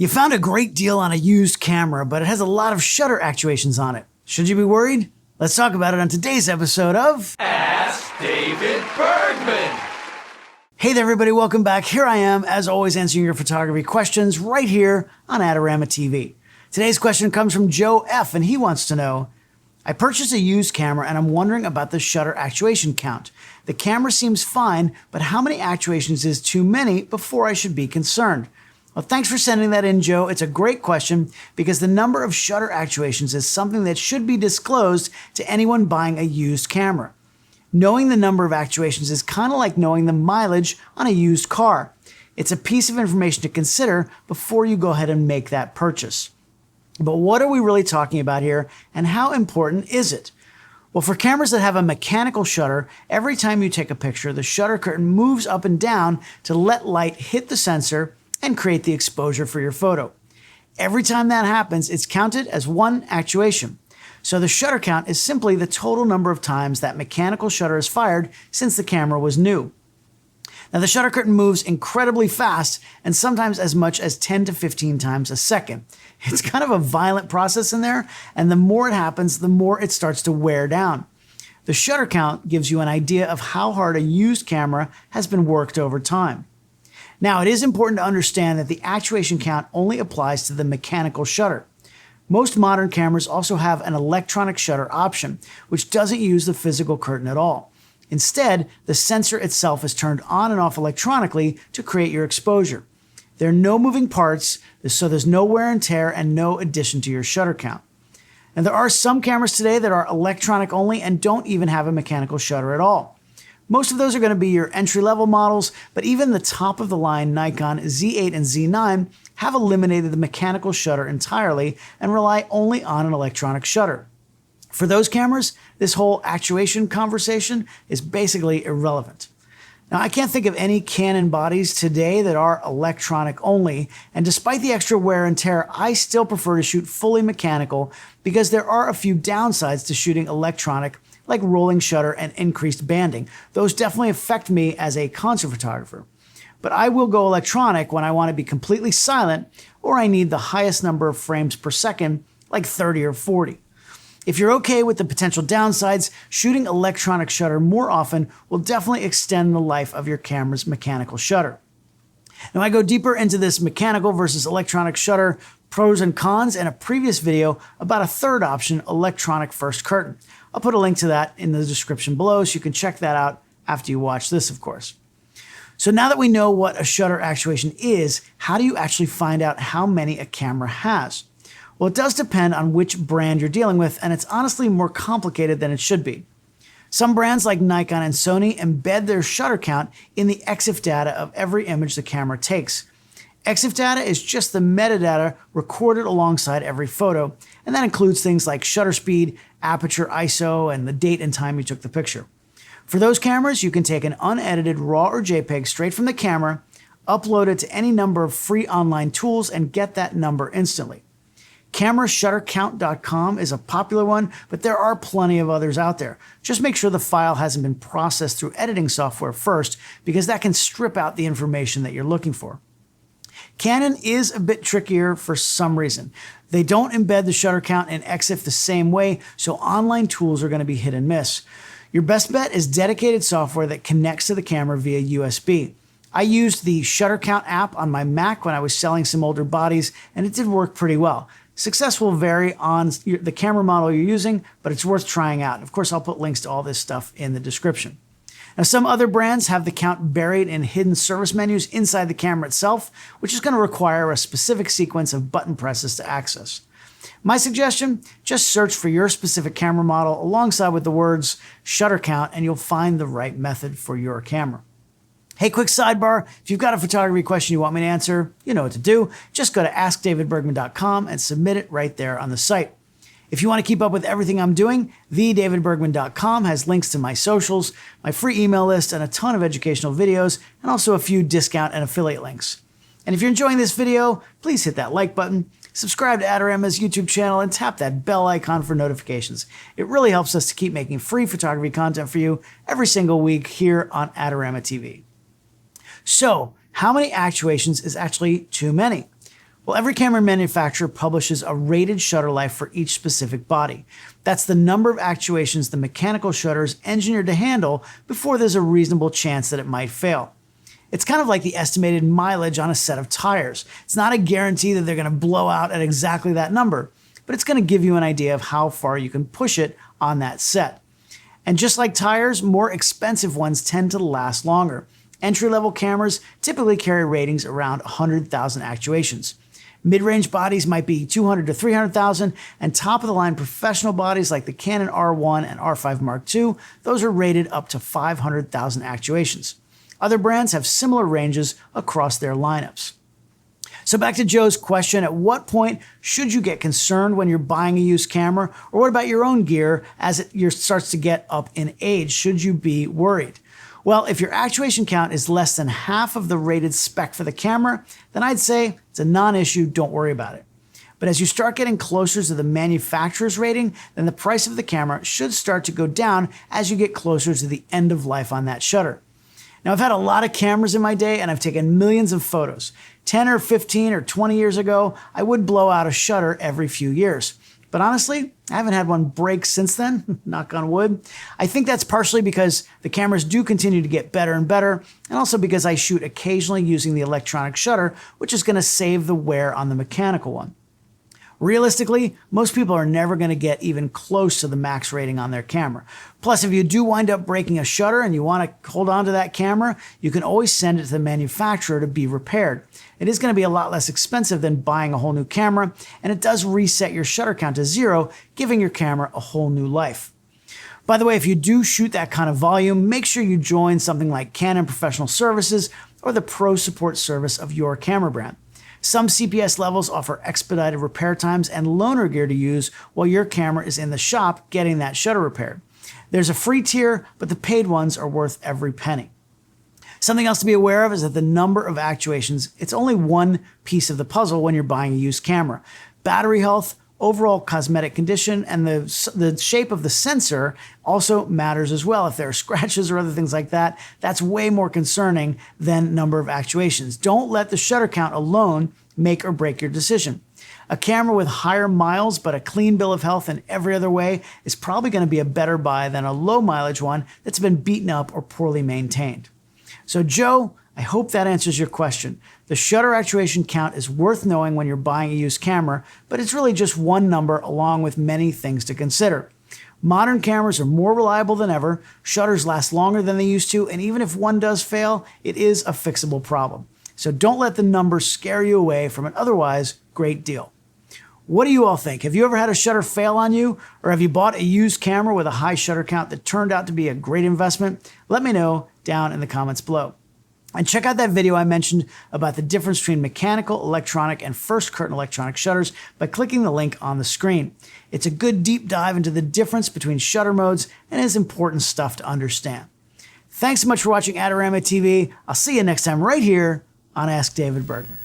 You found a great deal on a used camera, but it has a lot of shutter actuations on it. Should you be worried? Let's talk about it on today's episode of Ask David Bergman. Hey there everybody, welcome back. Here I am, as always, answering your photography questions right here on Adorama TV. Today's question comes from Joe F, and he wants to know, I purchased a used camera and I'm wondering about the shutter actuation count. The camera seems fine, but how many actuations is too many before I should be concerned? Well, thanks for sending that in, Joe. It's a great question because the number of shutter actuations is something that should be disclosed to anyone buying a used camera. Knowing the number of actuations is kind of like knowing the mileage on a used car. It's a piece of information to consider before you go ahead and make that purchase. But what are we really talking about here, and how important is it? Well, for cameras that have a mechanical shutter, every time you take a picture, the shutter curtain moves up and down to let light hit the sensor and create the exposure for your photo. Every time that happens, it's counted as one actuation. So the shutter count is simply the total number of times that mechanical shutter is fired since the camera was new. Now the shutter curtain moves incredibly fast and sometimes as much as 10 to 15 times a second. It's kind of a violent process in there, and the more it happens, the more it starts to wear down. The shutter count gives you an idea of how hard a used camera has been worked over time. Now, it is important to understand that the actuation count only applies to the mechanical shutter. Most modern cameras also have an electronic shutter option, which doesn't use the physical curtain at all. Instead, the sensor itself is turned on and off electronically to create your exposure. There are no moving parts, so there's no wear and tear and no addition to your shutter count. And there are some cameras today that are electronic only and don't even have a mechanical shutter at all. Most of those are going to be your entry-level models, but even the top-of-the-line Nikon Z8 and Z9 have eliminated the mechanical shutter entirely and rely only on an electronic shutter. For those cameras, this whole actuation conversation is basically irrelevant. Now, I can't think of any Canon bodies today that are electronic only, and despite the extra wear and tear, I still prefer to shoot fully mechanical because there are a few downsides to shooting electronic, like rolling shutter and increased banding. Those definitely affect me as a concert photographer. But I will go electronic when I want to be completely silent or I need the highest number of frames per second, like 30 or 40. If you're okay with the potential downsides, shooting electronic shutter more often will definitely extend the life of your camera's mechanical shutter. Now, I go deeper into this mechanical versus electronic shutter pros and cons in a previous video about a third option, electronic first curtain. I'll put a link to that in the description below so you can check that out after you watch this, of course. So now that we know what a shutter actuation is, how do you actually find out how many a camera has? Well, it does depend on which brand you're dealing with, and it's honestly more complicated than it should be. Some brands like Nikon and Sony embed their shutter count in the EXIF data of every image the camera takes. EXIF data is just the metadata recorded alongside every photo, and that includes things like shutter speed, aperture, ISO, and the date and time you took the picture. For those cameras, you can take an unedited RAW or JPEG straight from the camera, upload it to any number of free online tools, and get that number instantly. CameraShutterCount.com is a popular one, but there are plenty of others out there. Just make sure the file hasn't been processed through editing software first, because that can strip out the information that you're looking for. Canon is a bit trickier for some reason. They don't embed the shutter count in EXIF the same way, so online tools are going to be hit and miss. Your best bet is dedicated software that connects to the camera via USB. I used the Shutter Count app on my Mac when I was selling some older bodies, and it did work pretty well. Success will vary on the camera model you're using, but it's worth trying out. Of course, I'll put links to all this stuff in the description. Now, some other brands have the count buried in hidden service menus inside the camera itself, which is going to require a specific sequence of button presses to access. My suggestion, just search for your specific camera model alongside with the words shutter count, and you'll find the right method for your camera. Hey, quick sidebar, if you've got a photography question you want me to answer, you know what to do. Just go to askdavidbergman.com and submit it right there on the site. If you want to keep up with everything I'm doing, thedavidbergman.com has links to my socials, my free email list, and a ton of educational videos, and also a few discount and affiliate links. And if you're enjoying this video, please hit that like button, subscribe to Adorama's YouTube channel, and tap that bell icon for notifications. It really helps us to keep making free photography content for you every single week here on Adorama TV. So, how many actuations is actually too many? Well, every camera manufacturer publishes a rated shutter life for each specific body. That's the number of actuations the mechanical shutter is engineered to handle before there's a reasonable chance that it might fail. It's kind of like the estimated mileage on a set of tires. It's not a guarantee that they're going to blow out at exactly that number, but it's going to give you an idea of how far you can push it on that set. And just like tires, more expensive ones tend to last longer. Entry-level cameras typically carry ratings around 100,000 actuations. Mid-range bodies might be 200 to 300,000, and top-of-the-line professional bodies like the Canon R1 and R5 Mark II, those are rated up to 500,000 actuations. Other brands have similar ranges across their lineups. So back to Joe's question, at what point should you get concerned when you're buying a used camera? Or what about your own gear as it starts to get up in age? Should you be worried? Well, if your actuation count is less than half of the rated spec for the camera, then I'd say it's a non-issue, don't worry about it. But as you start getting closer to the manufacturer's rating, then the price of the camera should start to go down as you get closer to the end of life on that shutter. Now, I've had a lot of cameras in my day and I've taken millions of photos. 10 or 15 or 20 years ago, I would blow out a shutter every few years. But honestly, I haven't had one break since then, knock on wood. I think that's partially because the cameras do continue to get better and better, and also because I shoot occasionally using the electronic shutter, which is going to save the wear on the mechanical one. Realistically, most people are never going to get even close to the max rating on their camera. Plus, if you do wind up breaking a shutter and you want to hold on to that camera, you can always send it to the manufacturer to be repaired. It is going to be a lot less expensive than buying a whole new camera, and it does reset your shutter count to 0, giving your camera a whole new life. By the way, if you do shoot that kind of volume, make sure you join something like Canon Professional Services or the Pro Support service of your camera brand. Some CPS levels offer expedited repair times and loaner gear to use while your camera is in the shop getting that shutter repaired. There's a free tier, but the paid ones are worth every penny. Something else to be aware of is that the number of actuations, it's only one piece of the puzzle when you're buying a used camera. Battery health, overall cosmetic condition, and the shape of the sensor also matters as well. If there are scratches or other things like that, that's way more concerning than number of actuations. Don't let the shutter count alone make or break your decision. A camera with higher miles but a clean bill of health in every other way is probably going to be a better buy than a low mileage one that's been beaten up or poorly maintained. So Joe, I hope that answers your question. The shutter actuation count is worth knowing when you're buying a used camera, but it's really just one number along with many things to consider. Modern cameras are more reliable than ever, shutters last longer than they used to, and even if one does fail, it is a fixable problem. So don't let the numbers scare you away from an otherwise great deal. What do you all think? Have you ever had a shutter fail on you? Or have you bought a used camera with a high shutter count that turned out to be a great investment? Let me know down in the comments below. And check out that video I mentioned about the difference between mechanical, electronic, and first curtain electronic shutters by clicking the link on the screen. It's a good deep dive into the difference between shutter modes and is important stuff to understand. Thanks so much for watching Adorama TV. I'll see you next time right here on Ask David Bergman.